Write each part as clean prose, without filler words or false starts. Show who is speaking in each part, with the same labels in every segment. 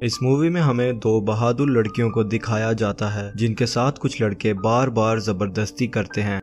Speaker 1: इस मूवी में हमें दो बहादुर लड़कियों को दिखाया जाता है जिनके साथ कुछ लड़के बार बार जबरदस्ती करते हैं,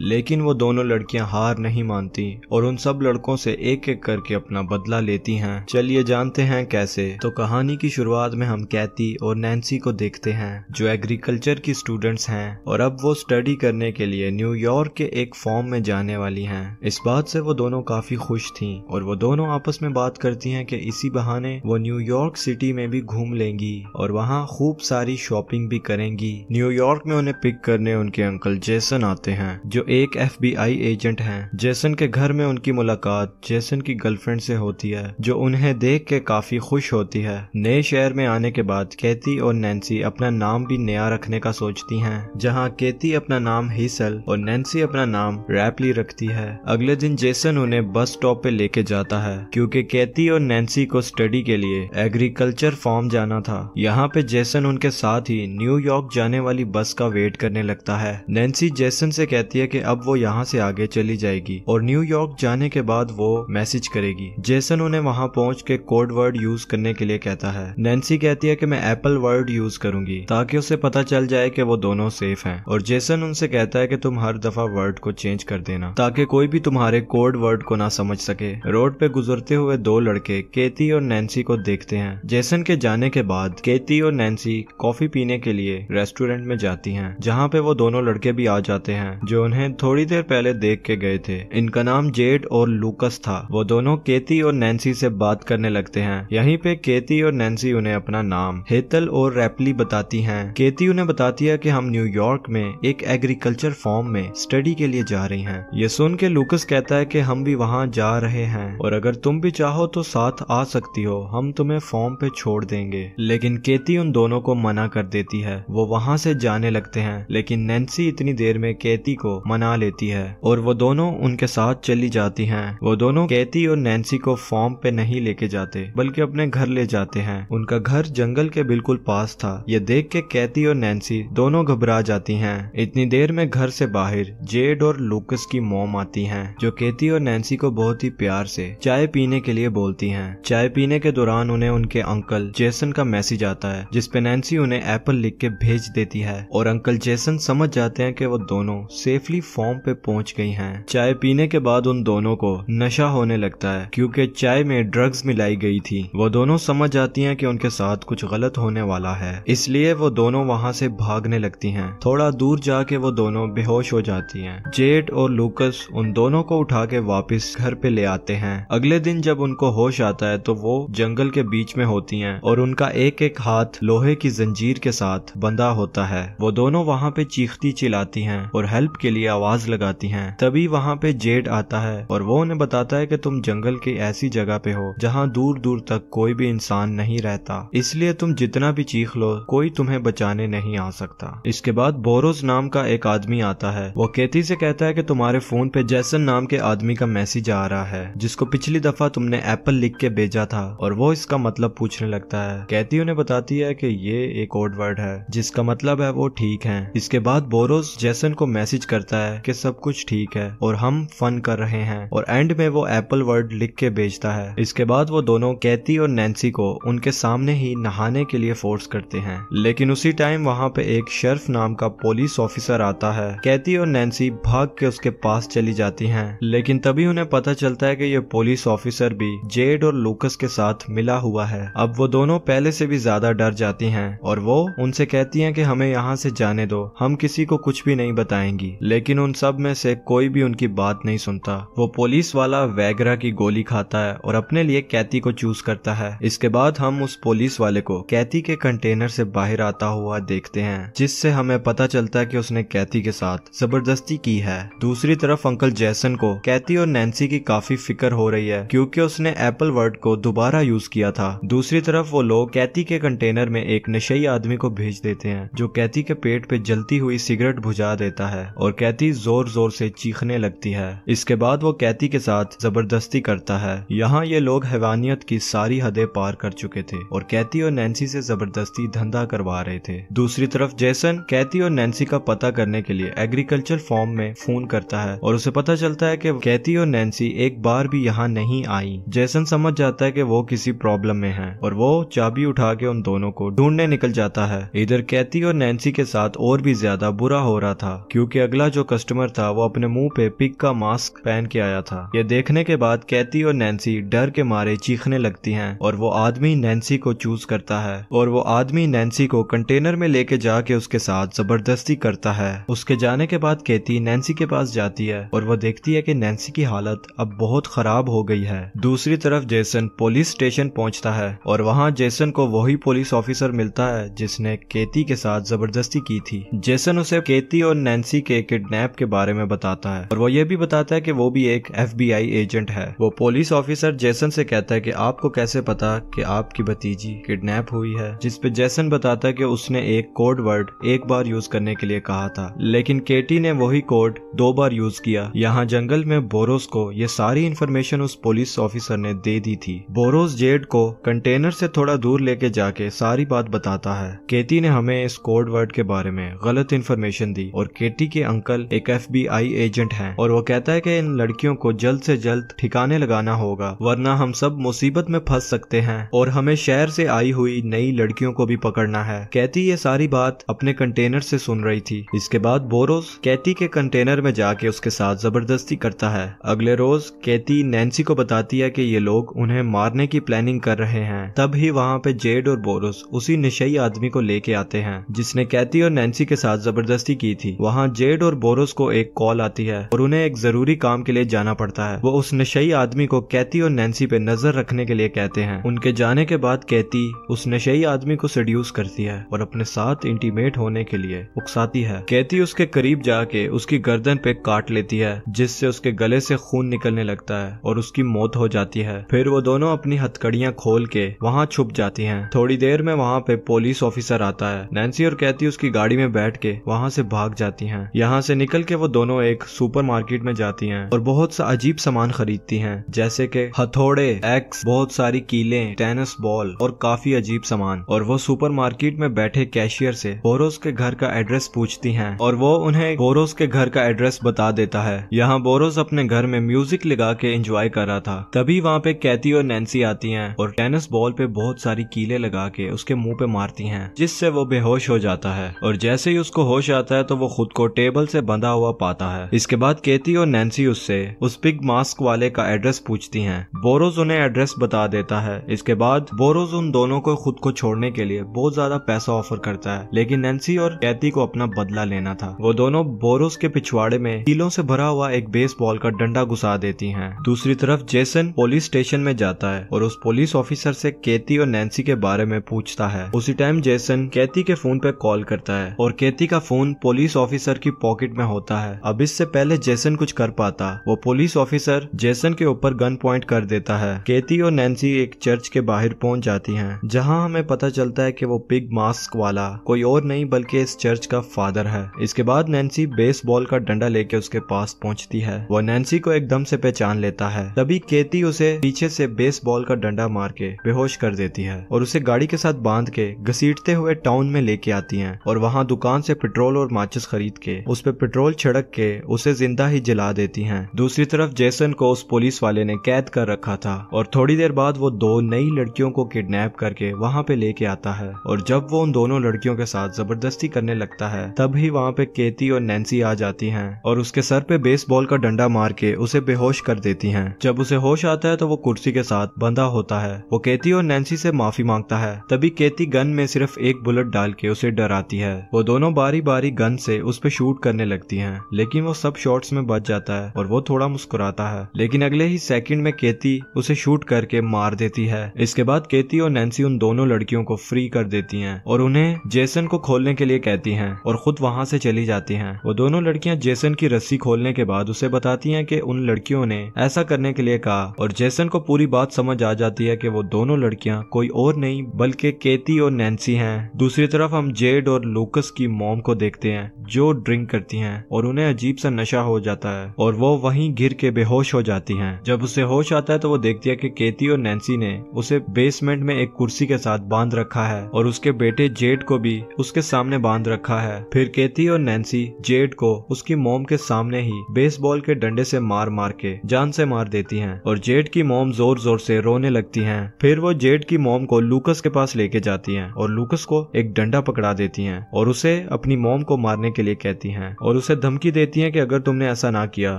Speaker 1: लेकिन वो दोनों लड़कियां हार नहीं मानती और उन सब लड़कों से एक एक करके अपना बदला लेती हैं। चलिए जानते हैं कैसे। तो कहानी की शुरुआत में हम कैथी और नैन्सी को देखते हैं जो एग्रीकल्चर की स्टूडेंट्स हैं और अब वो स्टडी करने के लिए न्यूयॉर्क के एक फॉर्म में जाने वाली हैं। इस बात से वो दोनों काफी खुश थीं और वो दोनों आपस में बात करती हैं कि इसी बहाने वो न्यूयॉर्क सिटी में भी घूम लेंगी और वहाँ खूब सारी शॉपिंग भी करेंगी। न्यूयॉर्क में उन्हें पिक करने उनके अंकल जेसन आते हैं जो एक FBI एजेंट हैं। जेसन के घर में उनकी मुलाकात जेसन की गर्लफ्रेंड से होती है जो उन्हें देख के काफी खुश होती है। नए शहर में आने के बाद कैथी और नैन्सी अपना नाम भी नया रखने का सोचती हैं, जहां कैथी अपना नाम हेसल और नैन्सी अपना नाम रैपली रखती है। अगले दिन जेसन उन्हें बस स्टॉप पे लेके जाता है क्योंकि कैथी और नैन्सी को स्टडी के लिए एग्रीकल्चर फार्म जाना था। यहाँ पे जेसन उनके साथ ही न्यूयॉर्क जाने वाली बस का वेट करने लगता है। नैन्सी जेसन से कहती है कि अब वो यहाँ से आगे चली जाएगी और न्यूयॉर्क जाने के बाद वो मैसेज करेगी। जेसन उन्हें वहाँ पहुँच के कोड वर्ड यूज करने के लिए कहता है। नैन्सी कहती है कि मैं एप्पल वर्ड यूज करूंगी ताकि उसे पता चल जाए कि वो दोनों सेफ हैं और जेसन उनसे कहता है कि तुम हर दफा वर्ड को चेंज कर देना ताकि कोई भी तुम्हारे कोड वर्ड को ना समझ सके। रोड पे गुजरते हुए दो लड़के कैथी और नैन्सी को देखते हैं। जेसन के जाने के बाद कैथी और नैन्सी कॉफी पीने के लिए रेस्टोरेंट में जाती हैं, जहाँ पे वो दोनों लड़के भी आ जाते हैं जो उन्हें थोड़ी देर पहले देख के गए थे। इनका नाम जेड और लूकस था। वो दोनों कैथी और नैन्सी से बात करने लगते हैं। यहीं पे कैथी और नैन्सी उन्हें अपना नाम हेतल और रैपली बताती हैं। कैथी उन्हें बताती है कि हम न्यूयॉर्क में एक एग्रीकल्चर फार्म में स्टडी के लिए जा रही हैं। ये सुन के लूकस कहता है कि हम भी वहाँ जा रहे हैं और अगर तुम भी चाहो तो साथ आ सकती हो, हम तुम्हें फार्म पे छोड़ देंगे। लेकिन कैथी उन दोनों को मना कर देती है। वो वहाँ से जाने लगते हैं, लेकिन नैन्सी इतनी देर में कैथी को मना लेती है और वो दोनों उनके साथ चली जाती हैं। वो दोनों कैथी और नैन्सी को फार्म पे नहीं लेके जाते बल्कि अपने घर ले जाते हैं। उनका घर जंगल के बिल्कुल पास था। ये देख के कैथी और नैन्सी दोनों घबरा जाती हैं। इतनी देर में घर से बाहर जेड और लूकस की मॉम आती हैं जो कैथी और नैन्सी को बहुत ही प्यार से चाय पीने के लिए बोलती हैं। चाय पीने के दौरान उन्हें उनके अंकल जेसन का मैसेज आता है जिसपे नैन्सी उन्हें एप्पल लिख के भेज देती है और अंकल जेसन समझ जाते हैं कि वो दोनों सेफली फार्म पे पहुंच गई हैं। चाय पीने के बाद उन दोनों को नशा होने लगता है क्योंकि चाय में ड्रग्स मिलाई गई थी। वो दोनों समझ जाती हैं कि उनके साथ कुछ गलत होने वाला है, इसलिए वो दोनों वहाँ से भागने लगती हैं। थोड़ा दूर जाके वो दोनों बेहोश हो जाती हैं। जेड और लूकस उन दोनों को उठा के वापस घर पे ले आते हैं। अगले दिन जब उनको होश आता है तो वो जंगल के बीच में होती हैं और उनका एक एक हाथ लोहे की जंजीर के साथ बंधा होता है। वो दोनों वहाँ पे चीखती चिल्लाती हैं और हेल्प के लिए आवाज लगाती हैं। तभी वहाँ पे जेड आता है और वो उन्हें बताता है कि तुम जंगल की ऐसी जगह पे हो जहाँ दूर दूर तक कोई भी इंसान नहीं रहता, इसलिए तुम जितना भी चीख लो कोई तुम्हें बचाने नहीं आ सकता। इसके बाद बोरोस नाम का एक आदमी आता है। वो कैथी से कहता है कि तुम्हारे फोन पे जेसन नाम के आदमी का मैसेज आ रहा है जिसको पिछली दफा तुमने एप्पल लिख के भेजा था और वो इसका मतलब पूछने लगता है। कैथी उन्हें बताती है कि ये एक कोड वर्ड है जिसका मतलब है वो ठीक है। इसके बाद बोरोस जेसन को मैसेज करता है कि सब कुछ ठीक है और हम फन कर रहे हैं और एंड में वो एप्पल वर्ड लिख के भेजता है। इसके बाद वो दोनों कैथी और नैन्सी को उनके सामने ही नहाने के लिए फोर्स करते हैं, लेकिन उसी टाइम वहाँ पे एक शर्फ नाम का पुलिस ऑफिसर आता है। कैथी और नैन्सी भाग के उसके पास चली जाती हैं, लेकिन तभी उन्हें पता चलता है कि ये पुलिस ऑफिसर भी जेड और लूकस के साथ मिला हुआ है। अब वो दोनों पहले से भी ज्यादा डर जाती हैं और वो उनसे कहती हैं कि हमें यहाँ से जाने दो, हम किसी को कुछ भी नहीं बताएंगी। लेकिन उन सब में से कोई भी उनकी बात नहीं सुनता। वो पुलिस वाला वैगरा की गोली खाता है और अपने लिए कैथी को चूज करता है। इसके बाद हम उस पुलिस वाले को कैथी के कंटेनर से बाहर आता हुआ देखते हैं, जिससे हमें पता चलता है कि उसने कैथी के साथ जबरदस्ती की है। दूसरी तरफ अंकल जेसन को कैथी और नैन्सी की काफी फिक्र हो रही है क्योंकि उसने एप्पल वर्ड को दोबारा यूज किया था। दूसरी तरफ वो लोग कैथी के कंटेनर में एक नशेई आदमी को भेज देते हैं जो कैथी के पेट पे जलती हुई सिगरेट बुझा देता है और कैथी कैथी जोर जोर से चीखने लगती है। इसके बाद वो कैथी के साथ जबरदस्ती करता है। यहाँ ये लोग हैवानियत की सारी हदें पार कर चुके थे और कैथी और नैन्सी से जबरदस्ती धंधा करवा रहे थे। दूसरी तरफ जेसन कैथी और नैन्सी का पता करने के लिए एग्रीकल्चर फॉर्म में फोन करता है और उसे पता चलता है कि कैथी और नैन्सी एक बार भी यहाँ नहीं आई। जेसन समझ जाता है कि वो किसी प्रॉब्लम में है और वो चाबी उठा के उन दोनों को ढूंढने निकल जाता है। इधर कैथी और नैन्सी के साथ और भी ज्यादा बुरा हो रहा था क्योंकि अगला जो कस्टमर था वो अपने मुंह पे पिग का मास्क पहन के आया था। ये देखने के बाद कैथी और नैन्सी डर के मारे चीखने लगती हैं और वो आदमी नैन्सी को चूज करता है और वो आदमी नैन्सी को कंटेनर में लेके जाके उसके साथ जबरदस्ती करता है। उसके जाने के बाद कैथी नैन्सी के पास जाती है और वो देखती है कि नैन्सी की हालत अब बहुत खराब हो गई है। दूसरी तरफ जेसन पुलिस स्टेशन पहुंचता है और वहाँ जेसन को वही पुलिस ऑफिसर मिलता है जिसने कैथी के साथ जबरदस्ती की थी। जेसन उसे कैथी और नैन्सी के किडनैप के बारे में बताता है और वो ये भी बताता है कि वो भी एक FBI एजेंट है। वो पुलिस ऑफिसर जेसन से कहता है कि आपको कैसे पता कि आपकी भतीजी किडनैप हुई है, जिस पे जेसन बताता है कि उसने एक कोड वर्ड एक बार यूज करने के लिए कहा था लेकिन कैथी ने वही कोड 2 बार यूज किया। यहाँ जंगल में बोरोस को ये सारी इन्फॉर्मेशन उस पुलिस ऑफिसर ने दे दी थी। बोरोस जेड को कंटेनर से थोड़ा दूर लेके जाके सारी बात बताता है। कैथी ने हमें इस कोड वर्ड के बारे में गलत इन्फॉर्मेशन दी और कैथी के अंकल एक FBI एजेंट हैं और वो कहता है कि इन लड़कियों को जल्द से जल्द ठिकाने लगाना होगा वरना हम सब मुसीबत में फंस सकते हैं और हमें शहर से आई हुई नई लड़कियों को भी पकड़ना है। कैथी ये सारी बात अपने कंटेनर से सुन रही थी। इसके बाद बोरोस कैथी के कंटेनर में जाके उसके साथ जबरदस्ती करता है। अगले रोज कैथी नैन्सी को बताती है कि ये लोग उन्हें मारने की प्लानिंग कर रहे हैं। तब ही वहाँ पे जेड और बोरोस उसी नशेई आदमी को लेके आते हैं जिसने कैथी और नैन्सी के साथ जबरदस्ती की थी। वहाँ जेड और बोरोस को एक कॉल आती है और उन्हें एक जरूरी काम के लिए जाना पड़ता है। वो उस नशेई आदमी को कैथी और नैन्सी पे नजर रखने के लिए कहते हैं। उनके जाने के बाद कैथी उस नशेई आदमी को सेड्यूस करती है और अपने साथ इंटीमेट होने के लिए उकसाती है। कैथी उसके करीब जाके उसकी गर्दन पे काट लेती है जिससे उसके गले से खून निकलने लगता है और उसकी मौत हो जाती है। फिर वो दोनों अपनी हथकड़ियां खोल के वहाँ छुप जाती हैं। थोड़ी देर में वहाँ पे पुलिस ऑफिसर आता है। नैन्सी और कैथी उसकी गाड़ी में बैठ के वहाँ से भाग जाती हैं। यहाँ से निकल के वो दोनों एक सुपरमार्केट में जाती हैं और बहुत सा अजीब सामान खरीदती हैं जैसे कि हथौड़े, एक्स, बहुत सारी कीलें, टेनिस बॉल और काफी अजीब सामान। और वो सुपरमार्केट में बैठे कैशियर से बोरोस के घर का एड्रेस पूछती हैं और वो उन्हें बोरोस के घर का एड्रेस बता देता है। यहाँ बोरोस अपने घर में म्यूजिक लगा के एंजॉय कर रहा था। तभी वहाँ पे कैथी और नैन्सी आती हैं और टेनिस बॉल पे बहुत सारी कीलें लगा के उसके मुंह पे मारती हैं जिससे वो बेहोश हो जाता है और जैसे ही उसको होश आता है तो वो खुद को टेबल से बंधा हुआ पाता है। इसके बाद कैथी और नैन्सी उससे उस पिग मास्क वाले का एड्रेस पूछती हैं। बोरोस उन्हें एड्रेस बता देता है। इसके बाद बोरोस उन दोनों को खुद को छोड़ने के लिए बहुत ज्यादा पैसा ऑफर करता है लेकिन नैन्सी और कैथी को अपना बदला लेना था। वो दोनों बोरोस के पिछवाड़े में कीलों से भरा हुआ एक बेसबॉल का डंडा घुसा देती हैं। दूसरी तरफ जेसन पुलिस स्टेशन में जाता है और उस पुलिस ऑफिसर से कैथी और नैन्सी के बारे में पूछता है। उसी टाइम जेसन कैथी के फोन पे कॉल करता है और कैथी का फोन पुलिस ऑफिसर की पॉकेट में होता है। अब इससे पहले जेसन कुछ कर पाता, वो पुलिस ऑफिसर जेसन के ऊपर गन पॉइंट कर देता है। कैथी और नैन्सी एक चर्च के बाहर पहुंच जाती हैं जहां हमें पता चलता है कि वो पिग मास्क वाला कोई और नहीं बल्कि इस चर्च का फादर है। इसके बाद नैन्सी बेसबॉल का डंडा लेके उसके पास पहुंचती है। वो नैन्सी को एकदम से पहचान लेता है। तभी कैथी उसे पीछे से बेसबॉल का डंडा मार के बेहोश कर देती है और उसे गाड़ी के साथ बांध के घसीटते हुए टाउन में लेके आती हैं और वहां दुकान से पेट्रोल और माचिस खरीद के उस पे पेट्रोल छिड़क के उसे जिंदा ही जला देती हैं। दूसरी तरफ जेसन को उस पुलिस वाले ने कैद कर रखा था और थोड़ी देर बाद वो 2 नई लड़कियों को किडनैप करके वहाँ पे लेके आता है और जब वो उन दोनों लड़कियों के साथ जबरदस्ती करने लगता है तभी वहाँ पे कैथी और नैन्सी आ जाती हैं और उसके सर पे बेसबॉल का डंडा मार के उसे बेहोश कर देती हैं। जब उसे होश आता है तो वो कुर्सी के साथ बंधा होता है। वो कैथी और नैन्सी से माफी मांगता है। तभी कैथी गन में सिर्फ एक बुलेट डाल के उसे डराती है। वो दोनों बारी बारी गन से उस पे शूट करने लगती हैं लेकिन वो सब शॉट्स में बच जाता है और वो थोड़ा मुस्कुराता है लेकिन अगले ही सेकंड में कैथी उसे शूट करके मार देती है। इसके बाद कैथी और नैन्सी उन दोनों लड़कियों को फ्री कर देती हैं और उन्हें जेसन को खोलने के लिए कहती हैं और खुद वहां से चली जाती हैं। वो दोनों लड़कियां जेसन की रस्सी खोलने के बाद उसे बताती हैं कि उन लड़कियों ने ऐसा करने के लिए कहा और जेसन को पूरी बात समझ आ जाती है कि वो दोनों लड़कियां कोई और नहीं बल्कि कैथी और नैन्सी हैं। दूसरी तरफ हम जेड और लूकस की मॉम को देखते हैं जो ड्रिंक करती हैं हैं और उन्हें अजीब सा नशा हो जाता है और वो वहीं गिर के बेहोश हो जाती हैं। जब उसे होश आता है तो वो देखती है कि केती और नैन्सी ने उसे बेसमेंट में एक कुर्सी के साथ बांध रखा है और उसके बेटे जेड को भी उसके सामने बांध रखा है। फिर केती और नैन्सी जेड को उसकी मॉम के सामने ही बेसबॉल के डंडे से मार मार के जान से मार देती हैं और जेड की मॉम जोर जोर से रोने लगती हैं। फिर वो जेड की मॉम को लूकस के पास लेके जाती हैं और लूकस को एक डंडा पकड़ा देती हैं और उसे अपनी मॉम को मारने के लिए कहती हैं और उसे धमकी देती हैं कि अगर तुमने ऐसा ना किया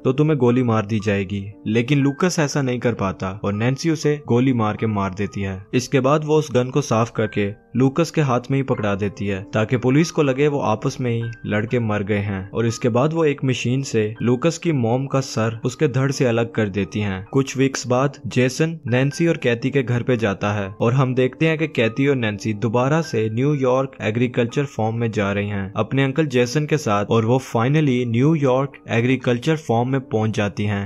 Speaker 1: तो तुम्हें गोली मार दी जाएगी। लेकिन लूकस ऐसा नहीं कर पाता और नैन्सी उसे गोली मार के मार देती है। इसके बाद वो उस गन को साफ करके लूकस के हाथ में ही पकड़ा देती है ताकि पुलिस को लगे वो आपस में ही लड़के मर गए हैं। और इसके बाद वो एक मशीन से लूकस की मॉम का सर उसके धड़ से अलग कर देती हैं। कुछ वीक्स बाद जेसन नैन्सी और कैथी के घर पे जाता है और हम देखते हैं कि कैथी और नैन्सी दोबारा से न्यूयॉर्क एग्रीकल्चर फार्म में जा रही हैं अपने अंकल जेसन के साथ और वो फाइनली न्यूयॉर्क एग्रीकल्चर फार्म में पहुंच जाती हैं।